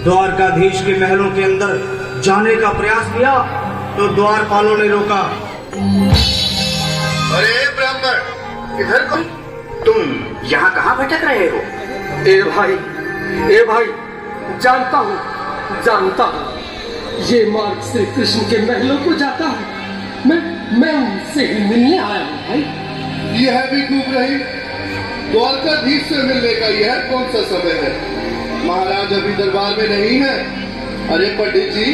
द्वारकाधीश के महलों के अंदर जाने का प्रयास किया तो द्वारपालों ने रोका। अरे ब्राह्मण, इधर को तुम यहाँ कहाँ भटक रहे हो? ए भाई, जानता हूँ ये मार्ग श्री कृष्ण के महलों को जाता है। मैं उनसे ही मिलने आया हूँ भाई। यह भी डूब रही द्वारकाधीश से मिलने का यह कौन सा समय है? महाराज अभी दरबार में नहीं है। अरे पंडित जी,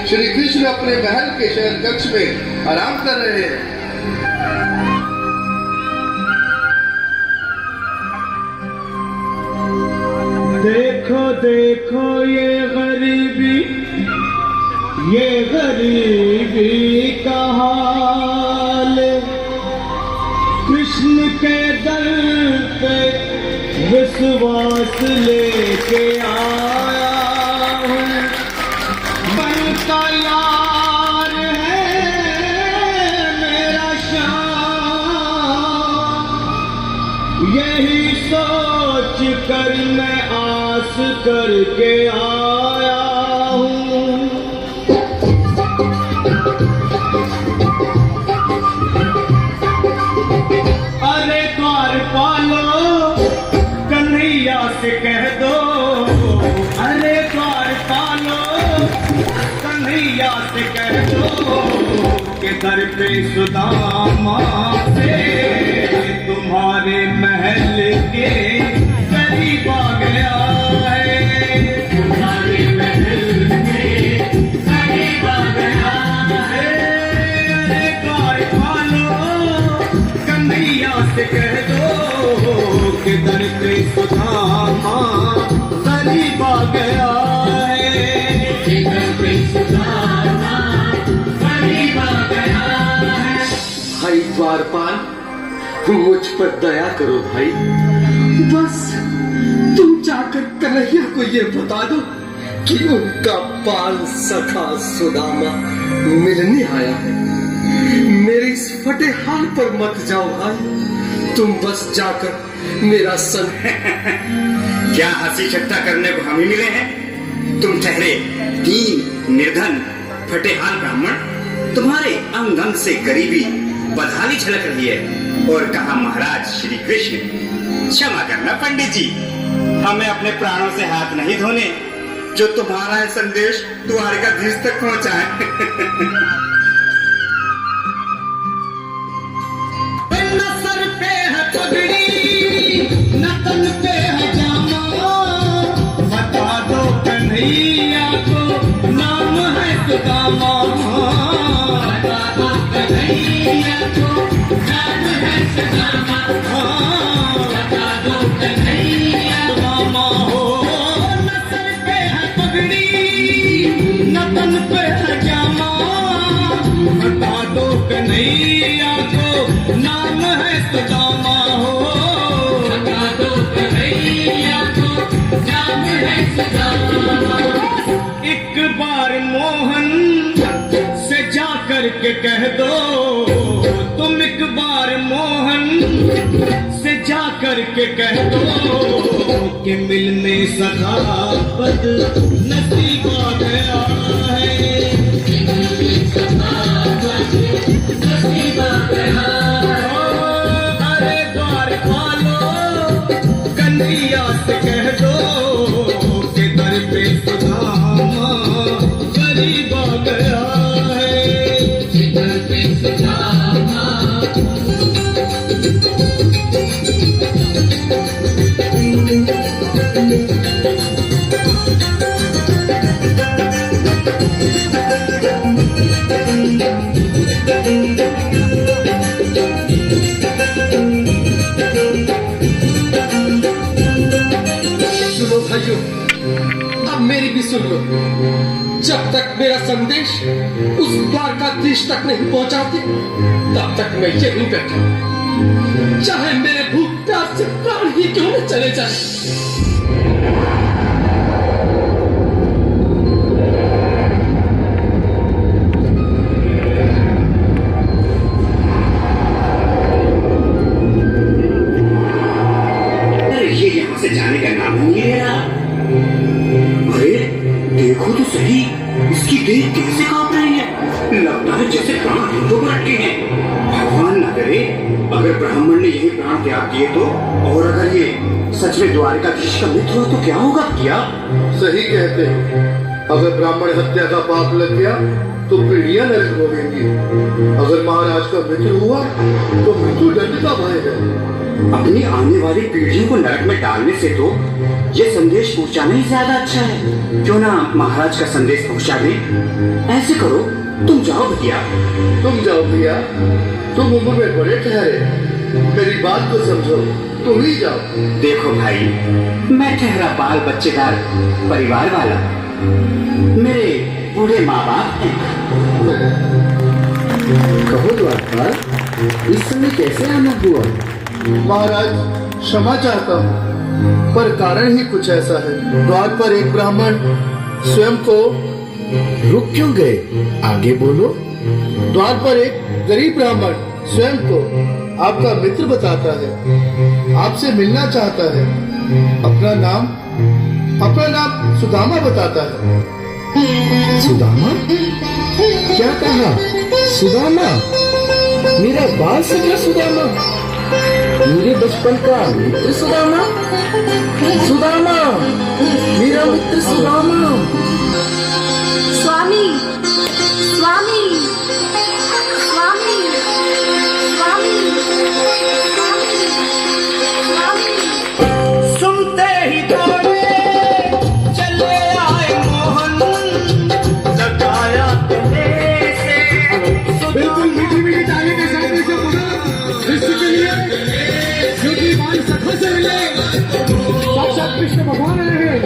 श्री कृष्ण अपने महल के शयन कक्ष में आराम कर रहे हैं। देखो देखो ये गरीबी का हाल, कृष्ण के दर पे विश्वास लेके आया हूँ। बनता यार है मेरा श्याम, यही सोच कर मैं आस करके आया हूँ। अरे द्वारपालो कन्हैया से कह दो, अरे द्वारपालो कन्हैया से कह दो कि दर पे सुदामा से तुम्हारे महल के करीब आ गया है। तुम्हारे महल के करीब आ गया है। अरे द्वारपालो कन्हैया से कह दो कि दर पे सुदामा करीब आ गया है। दर पे सुदामा करीब आ गया है। भाई द्वारपाल, मुझ पर दया करो भाई। बस तुम जाकर कन्हैया को ये बता दो कि उनका बाल सखा सुदामा मिलने आया है। मेरे इस फटे हाल पर मत जाओ भाई, तुम बस जाकर मेरा सन क्या हंसी ठट्टा करने को हम ही मिले हैं? तुम ठहरे दीन निर्धन फटेहाल ब्राह्मण, तुम्हारे अंग अंग से गरीबी बदहाली झलक रही है। और कहा महाराज श्री कृष्ण। क्षमा करना पंडित जी, हमें अपने प्राणों से हाथ नहीं धोने जो तुम्हारा है संदेश द्वारकाधीश तक पहुंचाए। न सर पे है पगड़ी, न तन पे है जामा, बता दो कन्हैया को नाम है सुदामा। बता दो कन्हैया को नाम है सुदामा। बता दो कन्हैया सुदामा हो। न सर पे है पगड़ी, न तन पे है जामा, बता दो कन्हैया को नाम है सुदामा हो। बता दो कन्हैया को नाम है सुदामा। एक बार मोहन से जा करके कह दो, तुम एक बार मोहन से जा करके कह दो कि मिलने सखा बद नसीब आ गया है। अरे द्वारपालो कन्हैया से कह दो कि दर पे सुदामा करीब आ गया है। दर पे सुदामा। सुनो भाइयों, अब मेरी भी सुन लो। जब तक मेरा संदेश उस द्वारकाधीश तक नहीं पहुंचाती, तब तक मैं यहीं बैठा हूं, चाहे मेरे भूख प्यास से प्राण ही क्यों न चले जाए। ये यहाँ से जाने का नाम नहीं ले रहा। अरे सही, इसकी देह कैसे कांप रही है, लगता है जैसे प्राण हाथों पर अटके हैं। भगवान न करे अगर ब्राह्मण ने यही प्राण त्याग दिए तो, और अगर ये सच में द्वारकाधीश का मित्र हो तो क्या होगा? क्या सही कहते हैं, अगर ब्राह्मण हत्या का पाप लग गया तो पीढ़ियां नरक भोगेंगी। अगर महाराज का मित्र हुआ तो मृत्यु दंड का भय है। अपनी आने वाली पीढ़ियों को नरक में डालने से तो ये संदेश पहुंचाना ही ज्यादा अच्छा है। क्यों ना महाराज का संदेश पहुंचा दे। ऐसे करो, तुम जाओ भैया। तुम जाओ भैया, तुम उम्र में बड़े ठहरे, मेरी बात को समझो, तुम ही जाओ। देखो भाई, मैं ठहरा बाल बच्चेदार परिवार वाला, मेरे बूढ़े माँ बाप हैं। कहो द्वारपाल, इस समय कैसे आना हुआ? महाराज क्षमा चाहता हूँ, पर कारण ही कुछ ऐसा है। द्वार पर एक ब्राह्मण स्वयं को रुक क्यों गए? आगे बोलो। द्वार पर एक गरीब ब्राह्मण स्वयं को आपका मित्र बताता है, आपसे मिलना चाहता है। अपना नाम सुदामा बताता है। सुदामा? क्या कहा? सुदामा? मेरा बाल सखा सुदामा? मेरे बचपन का मित्र सुदामा? सुदामा, मेरा मित्र सुदामा। स्वामी, स्वामी, स्वामी, स्वामी, स्वामी। सुनते ही दौड़े चले आए मोहन, लगाया गले से। बिल्कुल मीठी मीठी ताली के साथ इसे पुनः कृष्ण के लिए, क्योंकि बाल सखा से मिले साक्षात कृष्ण भगवान आए हैं।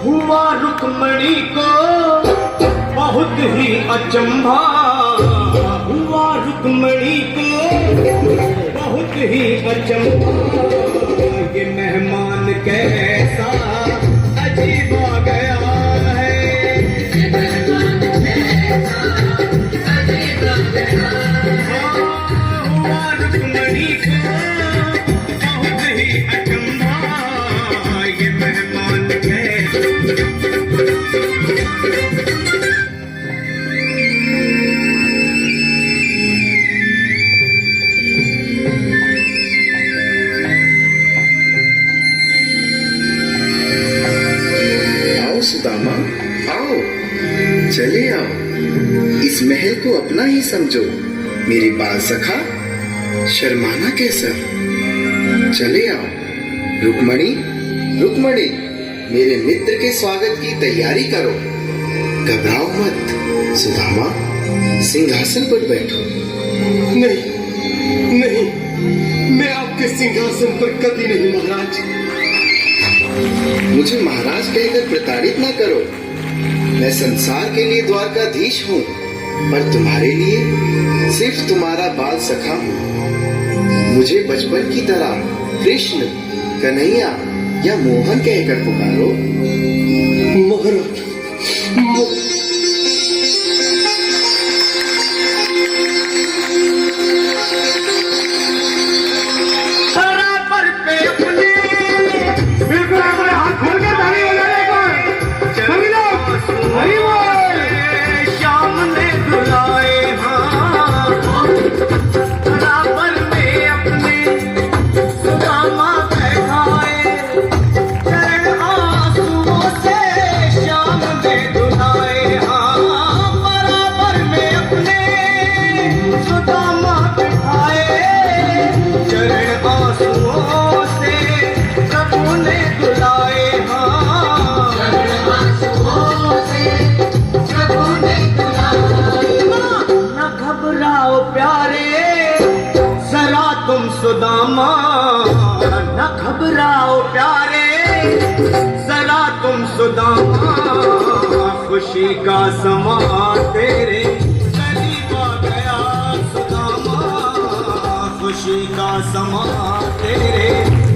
हुआ रुक्मणी को बहुत ही अचंभा, हुआ रुक्मणी को बहुत ही अचंभा। ये मेहमान कैसा अजीब आ गया है, हुआ रुक्मणी को बहुत ही अचंभा। ये मेहमान कैसा। आओ सुदामा, आओ, चले आओ। इस महल को अपना ही समझो। मेरी बाल सखा, शर्माना कैसा? चले आओ। रुक्मणी, रुक्मणी, मेरे मित्र के स्वागत की तैयारी करो। घबराओ मत। सुदामा, सिंहासन पर बैठो। नहीं नहीं, मैं आपके सिंहासन पर कभी नहीं महाराज। मुझे महाराज कहकर प्रताड़ित न करो। मैं संसार के लिए द्वारकाधीश हूँ, पर तुम्हारे लिए सिर्फ तुम्हारा बाल सखा हूँ। मुझे बचपन की तरह कृष्ण, कन्हैया या मोहन कहकर पुकारो। महाराज, बराबर पे अपने बिल्कुल अपने हाथ खोल के ताली बजाने को सभी लोग हरि बोल। श्याम ने दुलाए हाँ, बराबर में अपने सुदामा बैठाए। चरण आंसुओं से श्याम ने दुलाए हाँ, बराबर में अपने सुदामा बैठाए। चरण आंसुओं से प्रभु ने दुलाए हाँ, चरण आंसुओं से प्रभु ने दुलाए। न घबराओ प्यारे जरा तुम सुदामा, न घबराओ प्यारे जरा तुम सुदामा। खुशी का समा तेरे करीब आ गया सुदामा, खुशी का समा तेरे